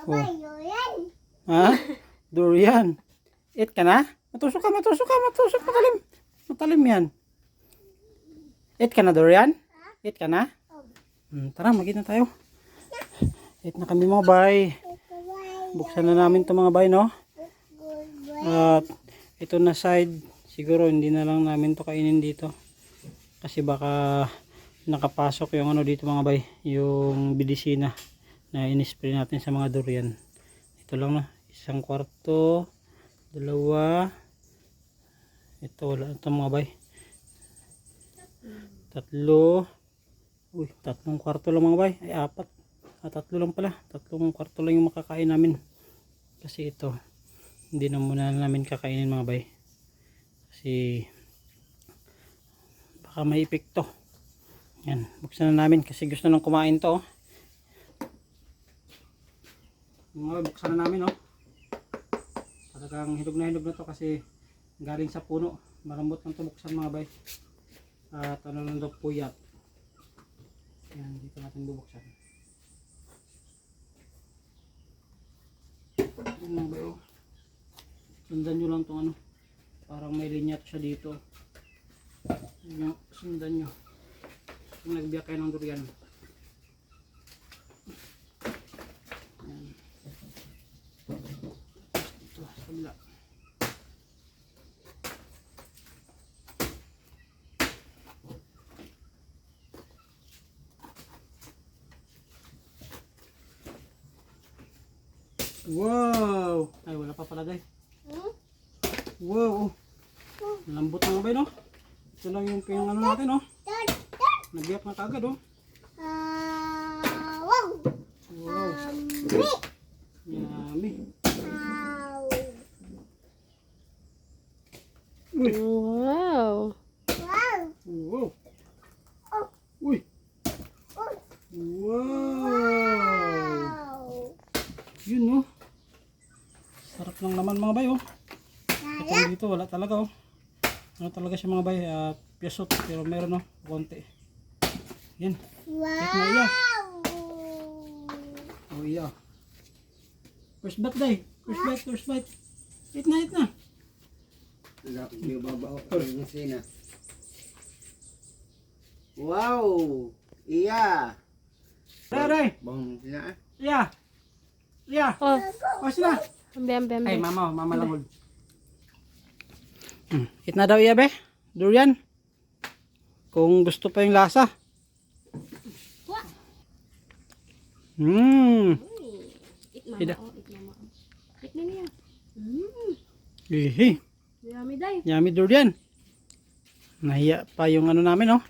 Oh. Ha? Durian. Eat ka na? Matusok ka, matusok ka, matusok. Matalim. Matalim yan. Eat ka na, durian? Eat ka na? Tara, mag-eat na tayo. Eat na kami mga bay. Buksan na namin ito mga bay, no? At ito na side, siguro hindi na lang namin to kainin dito. Kasi baka nakapasok yung ano dito mga bay, yung bidisina na in-spray natin sa mga durian. Ito lang na, isang kwarto, dalawa, ito wala ito mga bay, tatlo, tatlong kwarto lang mga bay, ay apat, tatlo lang pala, tatlong kwarto lang yung makakain namin. Kasi ito hindi na muna namin kakainin mga bay, kasi baka may epekto. Yan, buksan na namin kasi gusto nang kumain to. Mga buksan na namin, oh. Talagang hinog na to kasi galing sa puno. Malambot lang to buksan mga bay. At ano lang daw, puyat. Yan, dito natin bubuksan. Yan mga bay, oh. Sundan nyo lang tong ano. Parang may linyat siya dito. Yan, sundan nyo. Kung nagbiyak kayo ng durian. Yan. Ito, sabla. Wow! Ay, wala pa pala guys. Wow! Lambot na ba, no? Ito lang yung pinang natin, no? Nagbiyak na kagad, oh. Wow! Wow! Yummy! Uy! Wow! Wow! Uy! Wow! Yun, no? Sarap lang naman mga bay, oh. Ito dito, wala talaga, oh. Ano talaga siya mga bay, piyasot, pero meron, oh, konti. Yan. Eat na iya. Oh iya. First bite day. First bite. Eat na. Yung babao ko yung sina. Wow! Iya! Aray. Bang sina ah. Iya. Iya. Oh, Oh, sila. ambe. Ay, mama lang hold. Eat na daw iya, be. Durian. Kung gusto pa yung lasa. Eat mama. Ida. Oh, eat mama. Eat na niya. Hihi. Yummy day. Yummy durian. Nahiya pa yung ano namin, oh.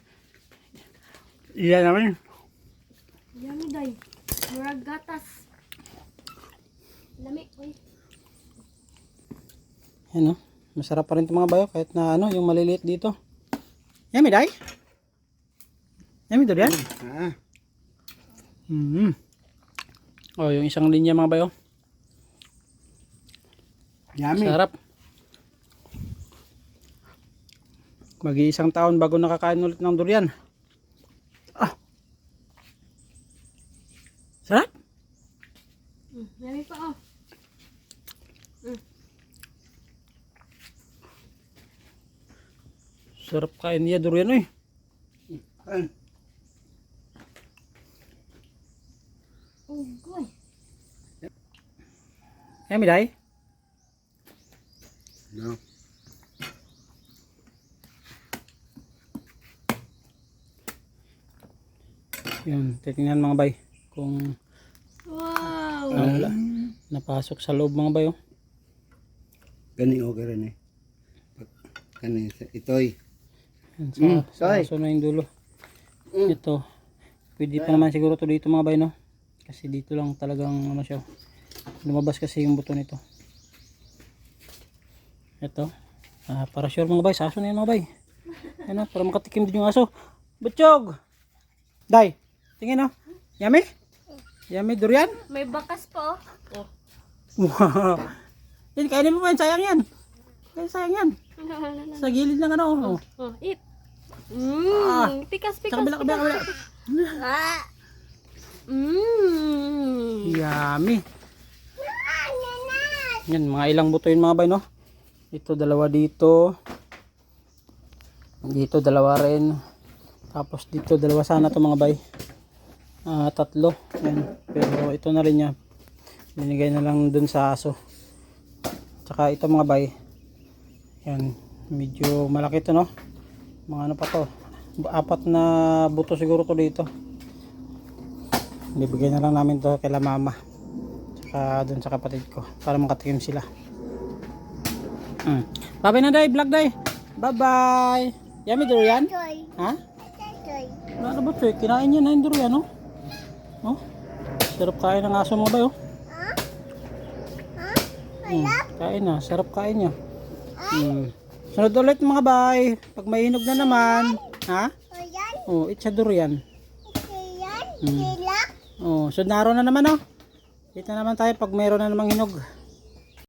Iya namin. Yummy day. Murag gatas. Lami. Uy. Yan, oh. Masarap pa rin itong mga bayo kahit na ano, yung maliliit dito. Yummy, day. Yummy durian. Ah. Oh, yung isang linya mga bayo. Yummy. Sarap. Mag-iisang taon bago nakakain ulit ng durian. Ah. Sarap. Yummy pa oh. Sarap kain niya durian, eh. Ay. Ugoy. Yummy, day. No. Yun, titingnan mga bay kung Wow. wala napasok sa loob mga bay, oh. Gani okay rin eh. Kani itoy. Yan, sa Soy. aso na yung dulo. Ito, pwede pa naman siguro to dito mga bay, no? Kasi dito lang talagang ano siya. Lumabas kasi yung buto nito. Ito, para sure mga bay, sa aso na yun mga bay. Ano, para makatikim din yung aso. Butchog! Day, tingin, oh. Yummy? Yummy durian? May bakas pa oh. Oh. Wow. Yan, kainin mo pa yan, sayang yan. Sayang yan. Sa gilid lang ano, oh. Oh, eat. Pikas. Sa kabila. Ah. Yummy. Yan, mga ilang buto yun mga bay, no? Ito, dalawa dito. Dito, dalawa rin. Tapos dito, dalawa sana to mga bay. Tatlo. Yan. Pero ito na rin niya. Binigay na lang dun sa aso. Tsaka ito mga bay. Yan. Medyo malaki to, no? Mga ano pa to. 4 na buto siguro to dito. Bibigay na lang namin to kay la mama. Tsaka dun sa kapatid ko. Para makatikim sila. Bye-bye na day. Vlog day. Bye-bye. Yummy durian? Ha? Wala na ba ito? Kinain niya na yung durian, no? Oh? Sarap kain ng aso mga bay, oh. Kain na. Sarap kain niya. Sunod ulit mga bay. Pag may hinog na naman. Ha? Oh, it's a durian. Oh, sunod na araw na naman, oh. Kita naman tayo pag mayroon na namang hinog.